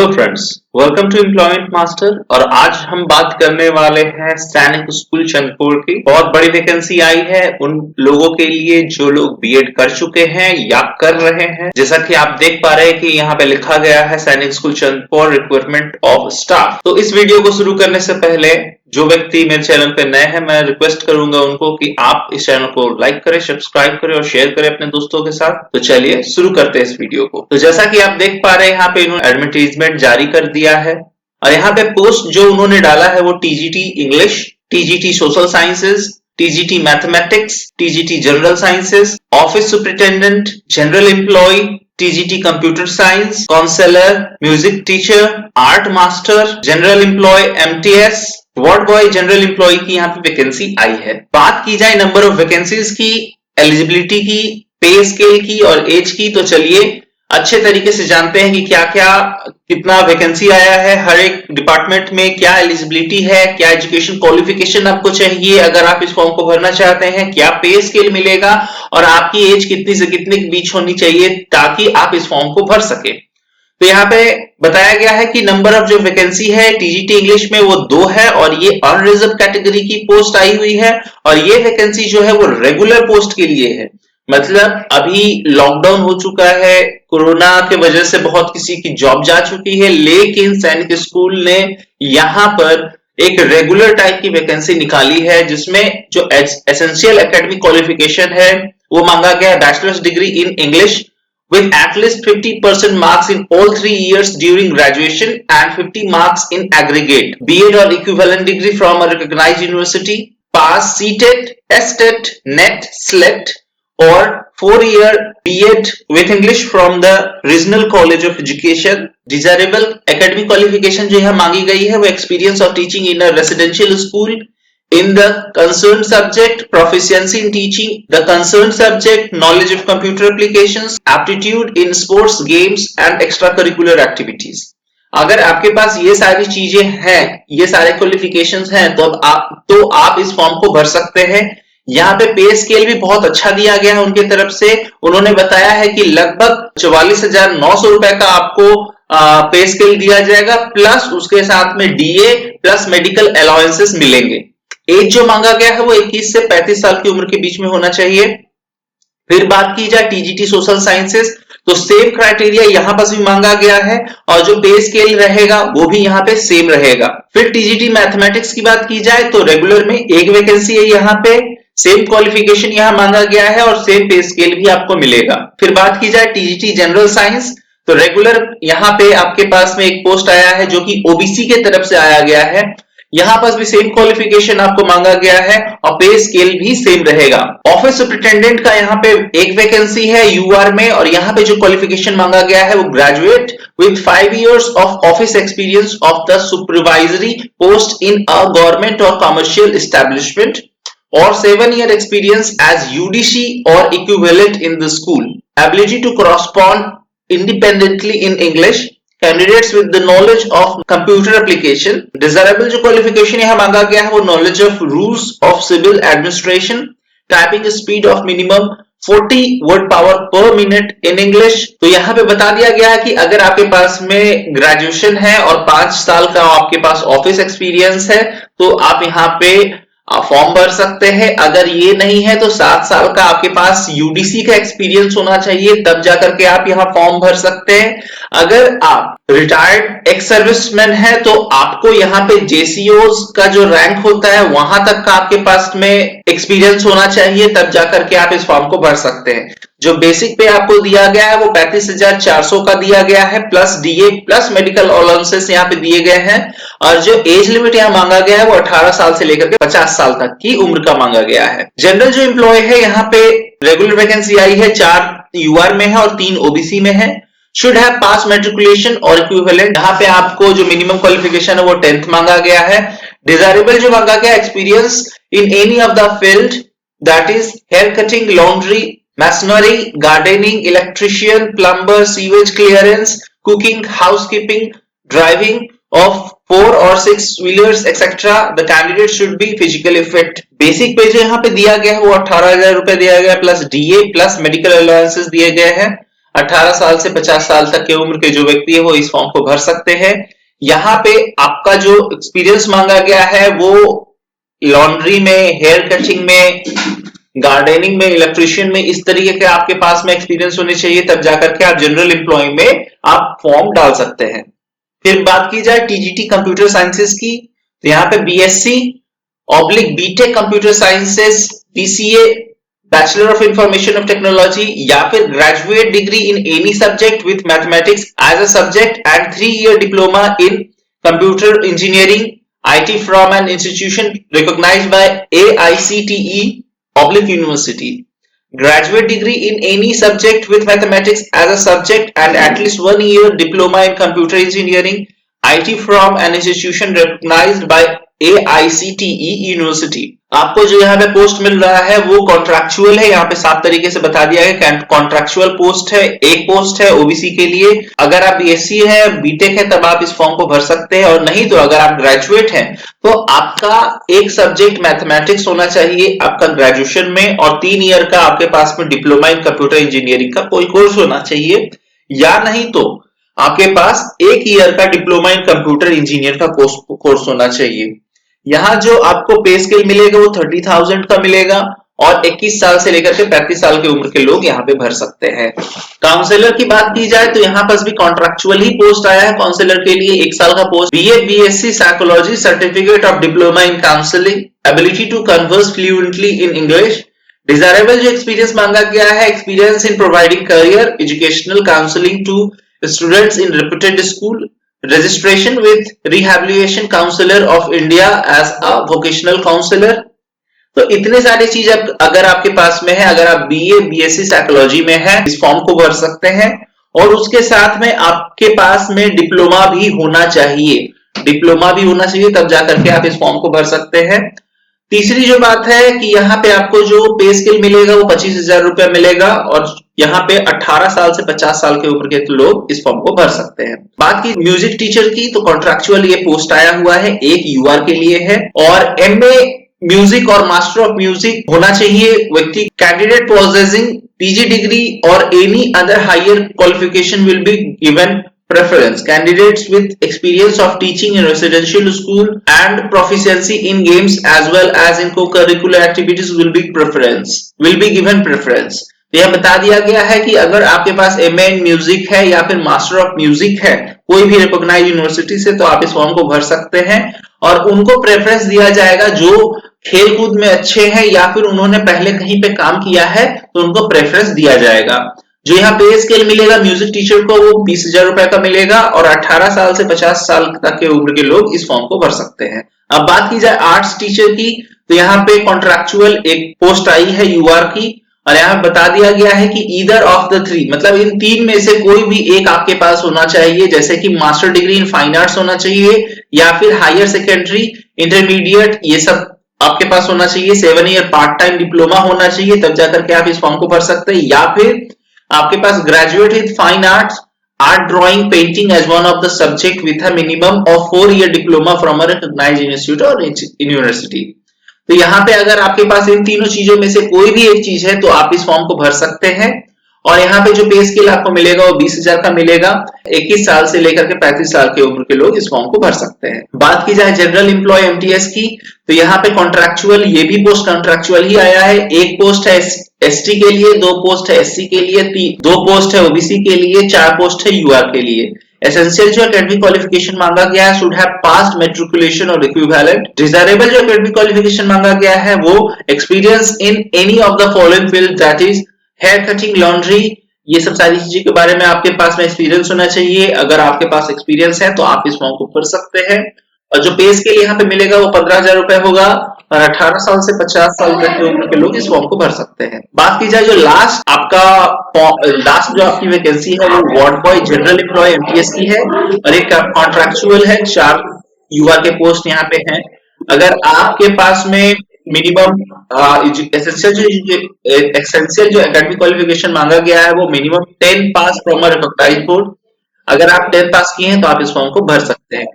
Hello friends, welcome to employment master. और आज हम बात करने वाले हैं सैनिक स्कूल चंद्रपुर की। बहुत बड़ी वैकेंसी आई है उन लोगों के लिए जो लोग बीएड कर चुके हैं या कर रहे हैं। जैसा कि आप देख पा रहे हैं कि यहाँ पे लिखा गया है सैनिक school Chandrapur recruitment of staff. तो इस वीडियो को शुरू करने से पहले जो व्यक्ति मेरे चैनल पे नए हैं, मैं रिक्वेस्ट करूंगा उनको कि आप इस चैनल को लाइक करें, सब्सक्राइब करें और शेयर करें अपने दोस्तों के साथ। तो चलिए शुरू करते हैं इस वीडियो को। तो जैसा कि आप देख पा रहे हैं यहाँ पे इन्होंने एडवर्टाइजमेंट जारी कर दिया है और यहाँ पे पोस्ट जो उन्होंने डाला है वो TGT English, TGT social sciences, TGT mathematics, TGT general sciences, office superintendent, general employ, TGT computer science, counsellor, music teacher, art master, general employ MTS, ward boy, general employ की यहाँ पे वैकेंसी आई है। बात की जाए नंबर ऑफ वैकेंसीज की, eligibility की, पे स्केल की और एज की, तो चलिए अच्छे तरीके से जानते हैं कि क्या क्या कितना वैकेंसी आया है, हर एक डिपार्टमेंट में क्या एलिजिबिलिटी है, क्या एजुकेशन क्वालिफिकेशन आपको चाहिए अगर आप इस फॉर्म को भरना चाहते हैं, क्या पे स्केल मिलेगा और आपकी एज कितनी से कितने के बीच होनी चाहिए ताकि आप इस फॉर्म को भर सके। तो यहाँ पे बताया गया है कि नंबर ऑफ जो वैकेंसी है टीजीटी इंग्लिश में वो 2 है और ये अनरिजर्व कैटेगरी की पोस्ट आई हुई है और ये वैकेंसी जो है वो रेगुलर पोस्ट के लिए है। मतलब अभी लॉकडाउन हो चुका है, कोरोना के वजह से बहुत किसी की जॉब जा चुकी है, लेकिन सैनिक स्कूल ने यहाँ पर एक रेगुलर टाइप की वैकेंसी निकाली है जिसमें जो एसेंशियल एकेडमिक क्वालिफिकेशन है वो मांगा गया है bachelors degree in English with at least 50% marks in all 3 years during graduation and 50 marks in aggregate. BEd or equivalent degree from a recognized university. Pass CTET, STET, NET, SLET or 4-year BEd with English from the Regional College of Education. Desirable academic qualification जो यहाँ मांगी गई है वो experience of teaching in a residential school in the concerned subject, proficiency in teaching the concerned subject, knowledge of computer applications, aptitude in sports, games and extracurricular activities. अगर आपके पास ये सारी चीजें हैं, ये सारे क्वालिफिकेशंस हैं तो आप इस फॉर्म को भर सकते हैं। यहाँ पे पे स्केल भी बहुत अच्छा दिया गया है उनके तरफ से। उन्होंने बताया है कि लगभग 44,900 रुपए का आपको पे स्केल दिया जाएगा, प्लस उसके साथ में डीए प्लस मेडिकल अलाउंसेस मिलेंगे। एज जो मांगा गया है वो 21 से 35 साल की उम्र के बीच में होना चाहिए। फिर बात की जाए टीजीटी सोशल साइंसेस, तो सेम क्राइटेरिया यहां पर भी मांगा गया है और जो पे स्केल रहेगा वो भी यहाँ पे सेम रहेगा। फिर टीजीटी मैथमेटिक्स की बात की जाए तो रेगुलर में एक वैकेंसी है, यहाँ पे सेम क्वालिफिकेशन यहाँ मांगा गया है और सेम पे स्केल भी आपको मिलेगा। फिर बात की जाए टीजीटी जनरल साइंस, तो रेगुलर यहाँ पे आपके पास में एक पोस्ट आया है जो कि ओबीसी के तरफ से आया गया है। यहाँ पर भी सेम क्वालिफिकेशन आपको मांगा गया है और पे स्केल भी सेम रहेगा। ऑफिस सुपरिटेंडेंट का यहाँ पे एक वैकेंसी है यूआर में और यहाँ पे जो क्वालिफिकेशन मांगा गया है वो graduate with 5 years of office experience of the supervisory post in a government और कमर्शियल एस्टेब्लिशमेंट और 7 year experience as UDC or equivalent in the school. Ability to correspond independently in English. Candidates with the knowledge of computer application. Desirable जो qualification यहाँ मांगा गया है वो knowledge of rules of civil administration. Typing speed of minimum 40 word power per minute in English. तो यहाँ पे बता दिया गया है कि अगर आपके पास में ग्रेजुएशन है और 5 साल का आपके पास ऑफिस एक्सपीरियंस है तो आप यहाँ पे फॉर्म भर सकते हैं। अगर ये नहीं है तो 7 साल का आपके पास यूडीसी का एक्सपीरियंस होना चाहिए, तब जाकर के आप यहाँ फॉर्म भर सकते हैं। अगर आप रिटायर्ड एक्स सर्विसमैन है तो आपको यहाँ पे जेसीओज का जो रैंक होता है वहां तक का आपके पास में एक्सपीरियंस होना चाहिए, तब जाकर के आप इस फॉर्म को भर सकते हैं। जो बेसिक पे आपको दिया गया है वो 35,400 का दिया गया है, plus DA plus medical allowances यहाँ पे दिए गए हैं और जो एज लिमिट यहाँ मांगा गया है वो 18 साल से लेकर के 50 साल तक की उम्र का मांगा गया है। जनरल जो एम्प्लॉय है यहाँ पे रेगुलर वैकेंसी आई है, 4 यूआर में है और 3 ओबीसी में है। शुड हैव पास मैट्रिकुलेशन और इक्विवेलेंट, यहाँ पे आपको जो मिनिमम क्वालिफिकेशन है वो 10th मांगा गया है। डिजायरेबल जो मांगा गया experience in any of the field that is here cutting, laundry, masonry, gardening, electrician, plumber, sewage clearance, cooking, housekeeping, driving of 4 or 6 wheelers etc. The candidate should be physically fit. Basic पे जो यहाँ पे दिया गया है वो 18,000 रुपए दिया गया plus DA plus medical allowances दिए गए हैं। 18 साल से 50 साल तक की उम्र के जो व्यक्ति है वो इस फॉर्म को भर सकते हैं। यहाँ पे आपका जो एक्सपीरियंस मांगा गया है वो लॉन्ड्री में, हेयर कटिंग में, गार्डनिंग में, इलेक्ट्रिशियन में, इस तरीके के आपके पास में एक्सपीरियंस होने चाहिए, तब जाकर के आप जनरल एम्प्लॉय में आप फॉर्म डाल सकते हैं। फिर बात की जाए टीजीटी कंप्यूटर साइंसेस की, तो यहाँ पे BSc oblique BTech computer sciences, BCA bachelor of information of technology, या फिर graduate degree in any subject with mathematics as a subject and 3 year diploma in computer engineering IT from an institution recognised by AICTE oblique university. Graduate degree in any subject with mathematics as a subject and at least 1 year diploma in computer engineering IT from an institution recognized by AICTE university. आपको जो यहाँ पे post मिल रहा है वो contractual है, यहाँ पे 7 तरीके से बता दिया है। कॉन्ट्रैक्चुअल पोस्ट है, एक पोस्ट है ओबीसी के लिए। अगर आप बीएससी है, बीटेक है, तब आप इस फॉर्म को भर सकते हैं, और नहीं तो अगर आप ग्रेजुएट हैं तो आपका एक सब्जेक्ट मैथमेटिक्स होना चाहिए आपका ग्रेजुएशन में, और 3 ईयर का आपके पास में डिप्लोमा इन कंप्यूटर इंजीनियरिंग का कोई कोर्स होना चाहिए, या नहीं तो आपके पास 1 ईयर का डिप्लोमा इन कंप्यूटर इंजीनियर का कोर्स होना चाहिए। यहाँ जो आपको पे स्केल मिलेगा वो 30,000 का मिलेगा, और 21 साल से लेकर के 35 साल की उम्र के लोग यहाँ पे भर सकते हैं। काउंसलर की बात की जाए तो यहाँ पर भी कॉन्ट्रैक्चुअल ही पोस्ट आया है काउंसलर के लिए, 1 साल का post. BA BSc psychology, certificate of diploma in counselling, ability to converse fluently in English. Desirable जो एक्सपीरियंस मांगा गया है, experience in providing career educational counselling to students in reputed school, registration with Rehabilitation Counselor of India as a vocational counselor। तो इतने सारे चीज अगर आपके पास में है, अगर आप बीए बीएससी साइकोलॉजी में है, इस फॉर्म को भर सकते हैं, और उसके साथ में आपके पास में डिप्लोमा भी होना चाहिए, डिप्लोमा भी होना चाहिए, तब जाकर के आप इस फॉर्म को भर सकते हैं। तीसरी जो बात है कि यहाँ पे आपको जो पे स्केल मिलेगा वो 25,000 रुपया मिलेगा, और यहाँ पे 18 साल से 50 साल के उम्र के लोग इस फॉर्म को भर सकते हैं। बात की म्यूजिक टीचर की, तो कॉन्ट्रैक्चुअल ये पोस्ट आया हुआ है, एक यूआर के लिए है, और एमए म्यूजिक और मास्टर ऑफ म्यूजिक होना चाहिए व्यक्ति। कैंडिडेट पोजेसिंग पीजी डिग्री और any other higher qualification will be given preference. Candidates with experience of teaching in residential school and proficiency in games as well as in co-curricular activities will be given preference. तो यह बता दिया गया है कि अगर आपके पास एमए इन म्यूजिक है या फिर मास्टर ऑफ म्यूजिक है कोई भी रिकॉग्नाइज्ड यूनिवर्सिटी से, तो आप इस फॉर्म को भर सकते हैं, और उनको प्रेफरेंस दिया जाएगा जो खेल कूद में अच्छे हैं या फिर उन्होंने पहले कहीं पे काम किया है, तो उनको प्रेफरेंस दिया जाएगा। जो यहाँ पे स्केल मिलेगा म्यूजिक टीचर को वो 20,000 रुपए का मिलेगा, और 18 साल से 50 साल तक के उम्र के लोग इस फॉर्म को भर सकते हैं। अब बात की जाए आर्ट्स टीचर की, तो यहाँ पे कॉन्ट्रैक्चुअल एक पोस्ट आई है यूआर की, और यहाँ बता दिया गया है कि ईदर ऑफ द 3, मतलब इन 3 में से कोई भी एक आपके पास होना चाहिए, जैसे कि master degree in fine arts होना चाहिए, या फिर हायर सेकेंडरी, इंटरमीडिएट, ये सब आपके पास होना चाहिए। 7 ईयर पार्ट टाइम डिप्लोमा होना चाहिए, तब जाकर के आप इस फॉर्म को भर सकते हैं, या फिर आपके पास graduate with fine arts, art drawing, painting as one of the subject with a minimum of 4 year diploma from a recognized institute और यूनिवर्सिटी। तो यहाँ पे अगर आपके पास इन तीनों चीजों में से कोई भी एक चीज है तो आप इस फॉर्म को भर सकते हैं, और यहाँ पे जो पे स्केल आपको मिलेगा वो 20,000 का मिलेगा। 21 साल से लेकर के 35 साल की उम्र के लोग इस फॉर्म को भर सकते हैं। बात की जाए जनरल एम्प्लॉय एमटीएस की, तो यहाँ पे कॉन्ट्रैक्चुअल, ये भी पोस्ट कॉन्ट्रैक्चुअल ही आया है। एक पोस्ट है एसटी के लिए, 2 पोस्ट है एससी के लिए, 2 पोस्ट है ओबीसी के लिए, 4 पोस्ट है यूआर के लिए। एसेंशियल जो एकेडमिक क्वालिफिकेशन मांगा गया है, शुड हैव पास्ड मैट्रिकुलेशन और इक्विवेलेंट। डिजायरेबल जो एकेडमिक क्वालिफिकेशन मांगा गया है वो experience in any of the following field, that is here cutting, laundry, ये सब सारी चीजें के बारे में आपके पास में एक्सपीरियंस होना चाहिए। अगर आपके पास एक्सपीरियंस है तो आप इस फॉर्म को भर सकते हैं, और जो पे स्केल यहाँ पे मिलेगा वो 15,000 रुपए होगा, और 18 साल से 50 साल तक की उम्र के लोग इस फॉर्म को भर सकते हैं। बात की जाए जो लास्ट जो आपकी वैकेंसी है वो ward boy general employ MTS की है, और एक कॉन्ट्रैक्चुअल है, 4 युवा के पोस्ट यहाँ पे हैं। अगर आपके पास में मिनिमम एसेंशियल जो एकेडमिक क्वालिफिकेशन मांगा गया है वो minimum 10 pass from a recognised board, अगर आप 10 पास किए हैं तो आप इस फॉर्म को भर सकते हैं।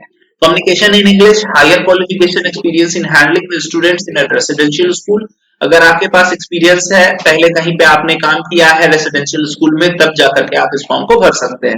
Communication in English, higher qualification, experience in handling the students in a residential school, अगर आपके पास एक्सपीरियंस है, पहले कहीं पे आपने काम किया है रेसिडेंशियल स्कूल में, तब जाकर के आप इस फॉर्म को भर सकते हैं।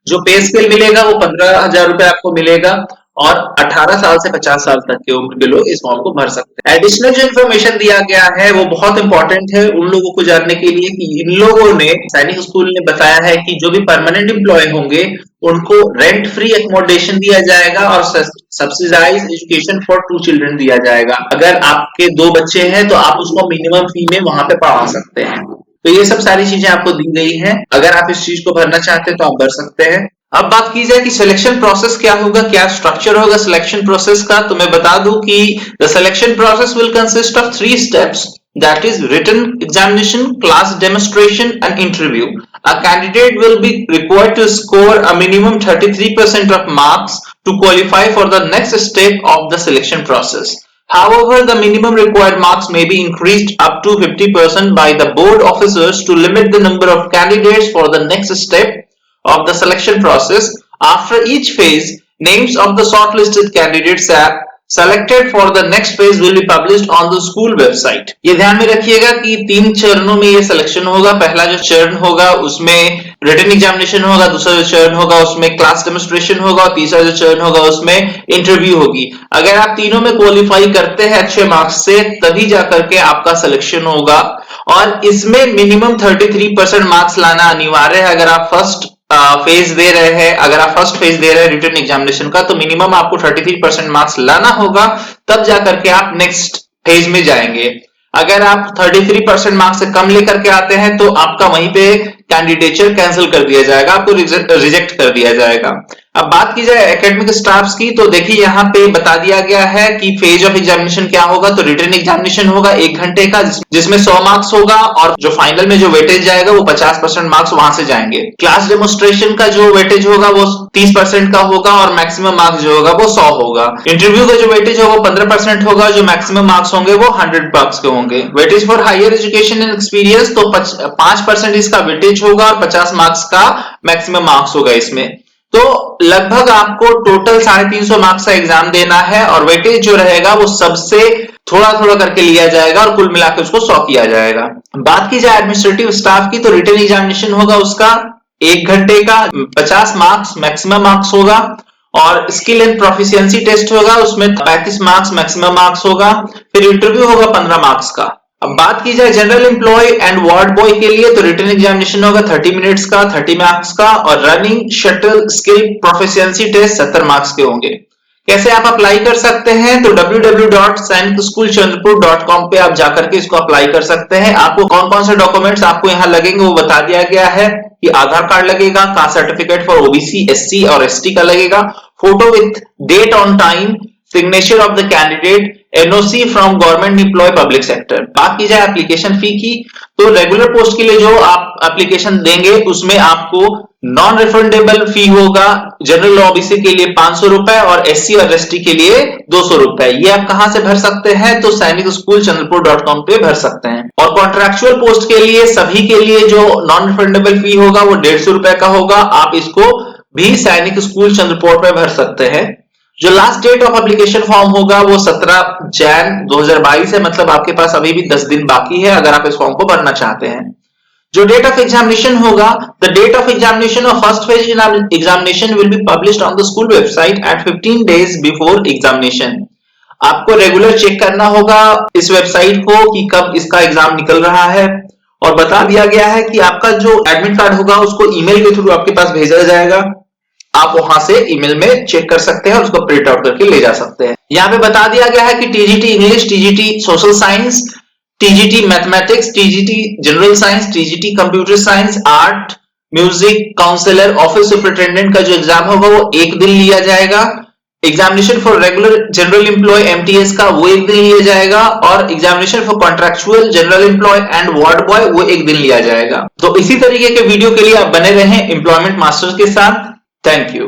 जो पे स्केल मिलेगा वो 15,000 रुपए आपको मिलेगा और 18 साल से 50 साल तक की उम्र के लोग इस फॉर्म को भर सकते हैं। एडिशनल जो इन्फॉर्मेशन दिया गया है वो बहुत इंपॉर्टेंट है उन लोगों को जानने के लिए कि इन लोगों ने, सैनिक स्कूल ने बताया है कि जो भी परमानेंट एम्प्लॉय होंगे उनको रेंट फ्री एकोमोडेशन दिया जाएगा और सब्सिडाइज एजुकेशन फॉर 2 चिल्ड्रन दिया जाएगा। अगर आपके 2 बच्चे हैं तो आप उसको मिनिमम फी में वहां पे पढ़ा सकते हैं। तो ये सब सारी चीजें आपको दी गई हैं। अगर आप इस चीज को भरना चाहते हैं तो आप भर सकते हैं। अब बात की जाए कि सिलेक्शन प्रोसेस क्या होगा, क्या स्ट्रक्चर होगा सिलेक्शन प्रोसेस का, तो मैं बता दूं कि the selection process will consist of 3 steps, that is written examination, class demonstration and interview. A candidate will be required to score a minimum 33% of marks to qualify for the next step of the selection process. However, the minimum required marks may be increased up to 50% by the board officers to limit the number of candidates for the next step of the selection process. After each phase, names of the shortlisted candidates are selected for the next phase will be published on the school website. ये ध्यान में रखिएगा कि 3 चरणों में ये selection होगा। पहला जो चरण होगा उसमें रिटन एग्जामिनेशन होगा, दूसरा जो चरण होगा उसमें क्लास डेमोन्स्ट्रेशन होगा और तीसरा जो चरण होगा उसमें इंटरव्यू होगी। अगर आप तीनों में क्वालिफाई करते हैं अच्छे मार्क्स से, तभी जाकर के आपका सिलेक्शन होगा और इसमें मिनिमम 33% मार्क्स लाना अनिवार्य है। अगर आप फर्स्ट फेज दे रहे हैं, अगर आप फर्स्ट फेज दे रहे हैं रिटन एग्जामिनेशन का, तो मिनिमम आपको 33% मार्क्स लाना होगा, तब जाकर के आप नेक्स्ट फेज में जाएंगे। अगर आप 33% मार्क्स से कम लेकर के आते हैं तो आपका वहीं पे कैंडिडेचर कैंसिल कर दिया जाएगा, आपको रिजेक्ट कर दिया जाएगा। अब बात की जाए एकेडमिक स्टाफ्स की, तो देखिए यहाँ पे बता दिया गया है कि फेज ऑफ एग्जामिनेशन क्या होगा। तो रिटन एग्जामिनेशन होगा 1 घंटे का, जिसमें 100 मार्क्स होगा और जो फाइनल में जो वेटेज जाएगा वो 50% मार्क्स वहां से जाएंगे। क्लास डेमोन्स्ट्रेशन का जो वेटेज होगा वो 30% का होगा और मैक्सिमम मार्क्स जो होगा वो 100 होगा। इंटरव्यू का जो वेटेज होगा वो 15% होगा, जो मैक्सिमम मार्क्स होंगे वो 100 मार्क्स के होंगे। Weightage for higher education and experience, तो 5% इसका वेटेज होगा और 50 मार्क्स का मैक्सिमम मार्क्स होगा इसमें। तो लगभग आपको टोटल 350 मार्क्स का एग्जाम देना है और वेटेज जो रहेगा वो सबसे थोड़ा थोड़ा करके लिया जाएगा और कुल मिलाकर उसको 100 किया जाएगा। बात की जाए एडमिनिस्ट्रेटिव स्टाफ की, तो रिटन एग्जामिनेशन होगा उसका 1 घंटे का, 50 मार्क्स मैक्सिमम मार्क्स होगा और स्किल एंड प्रोफिशिएंसी टेस्ट होगा, उसमें 35 मार्क्स मैक्सिमम मार्क्स होगा। फिर इंटरव्यू होगा 15 मार्क्स का। अब बात की जाए general employ and ward boy के लिए, तो रिटन एग्जामिनेशन होगा 30 मिनट्स का, 30 मार्क्स का और running shuttle skill proficiency test 70 marks के होंगे। कैसे आप अप्लाई कर सकते हैं, तो www.sainikschoolchandrapur.com पे आप जाकर के इसको अप्लाई कर सकते हैं। आपको कौन कौन से डॉक्यूमेंट्स आपको यहाँ लगेंगे वो बता दिया गया है कि आधार कार्ड लगेगा, caste certificate for OBC, SC और एसटी का लगेगा, photo with date on time, signature of the candidate, NOC from government employ public sector. बात की जाए एप्लीकेशन फी की, तो रेगुलर पोस्ट के लिए जो आप एप्लीकेशन देंगे उसमें आपको नॉन रिफंडेबल फी होगा। जनरल ओबीसी के लिए 500 रुपए और एससी और एसटी के लिए 200 रुपए। ये आप कहां से भर सकते हैं, तो sainikschoolchandrapur.com पे भर सकते हैं। और कॉन्ट्रैक्चुअल पोस्ट के लिए सभी के लिए जो नॉन रिफंडेबल फी होगा वो 150 रुपए का होगा। आप इसको भी सैनिक स्कूल चंद्रपुर पे भर सकते हैं। जो last date of application form होगा वो 17 जनवरी 2022 है, मतलब आपके पास अभी भी 10 दिन बाकी है अगर आप इस फॉर्म को भरना चाहते हैं। जो डेट ऑफ एग्जामिनेशन होगा, the date of examination of first phase examination will be published on the school website at 15 days before examination. आपको रेगुलर चेक करना होगा इस वेबसाइट को कि कब इसका एग्जाम निकल रहा है और बता दिया गया है कि आपका जो एडमिट कार्ड होगा उसको ईमेल के थ्रू आपके पास भेजा जाएगा। आप वहां से ईमेल में चेक कर सकते हैं और उसको प्रिंट आउट करके ले जा सकते हैं। यहाँ पे बता दिया गया है कि TGT English, TGT social science, TGT mathematics, TGT general science, TGT computer science, art, music, counsellor, office superintendent का जो एग्जाम होगा वो 1 दिन लिया जाएगा। Examination for regular general employ MTS का वो 1 दिन लिया जाएगा और examination for contractual general employ and ward boy वो 1 दिन लिया जाएगा। तो इसी तरीके के वीडियो के लिए आप बने रहें एम्प्लॉयमेंट मास्टर्स के साथ। Thank you.